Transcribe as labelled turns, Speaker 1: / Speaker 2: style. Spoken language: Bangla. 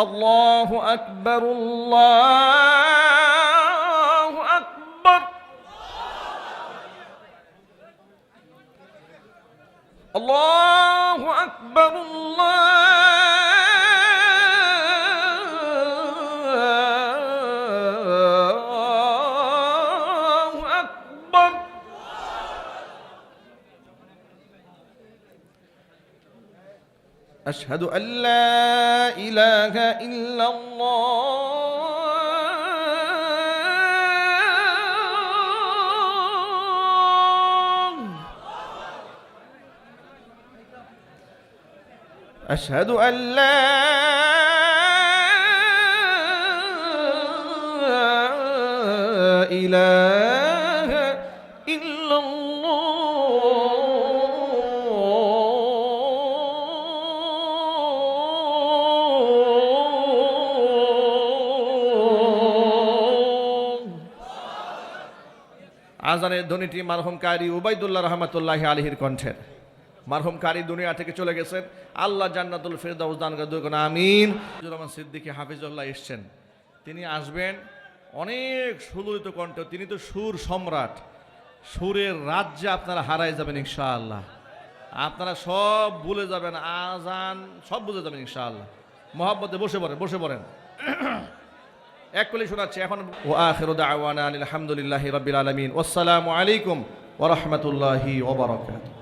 Speaker 1: আল্লাহু আকবার, আল্লাহু আকবার, আল্লাহু আকবার, আল্লাহু আকবার। আশহাদু আল্লা ইলাহা ইল্লাল্লাহ, أشهد أن لا إله إلا الله। আজানের ধ্বনিটি মারহুম কারি উবাইদুল্লাহ রহমাতুল্লাহি আলাইহির কণ্ঠের। মারহুম কারি দুনিয়া থেকে চলে গেছেন, আল্লাহ জান্নাতুল ফেরদাউস দান করুন, আমিন। রহমান সিদ্দিকী হাফিজুল্লাহ এসছেন, তিনি আসবেন অনেক সুললিত কণ্ঠ। তিনি তো সুর সম্রাট, সুরের রাজ্যে আপনারা হারাই যাবেন ইনশাআল্লাহ। আপনারা সব ভুলে যাবেন, আজান সব বুঝে যাবেন ইনশাআল্লাহ। মহব্বতে বসে পড়েন, বসে পড়েন। এক কলি শোনাচ্ছি এখন। ওয়া আখিরু দাওয়ানা আলহামদুলিল্লাহি রাব্বিল আলামিন। আসসালামু আলাইকুম ওয়া রাহমাতুল্লাহি ওয়া বারাকাতুহু।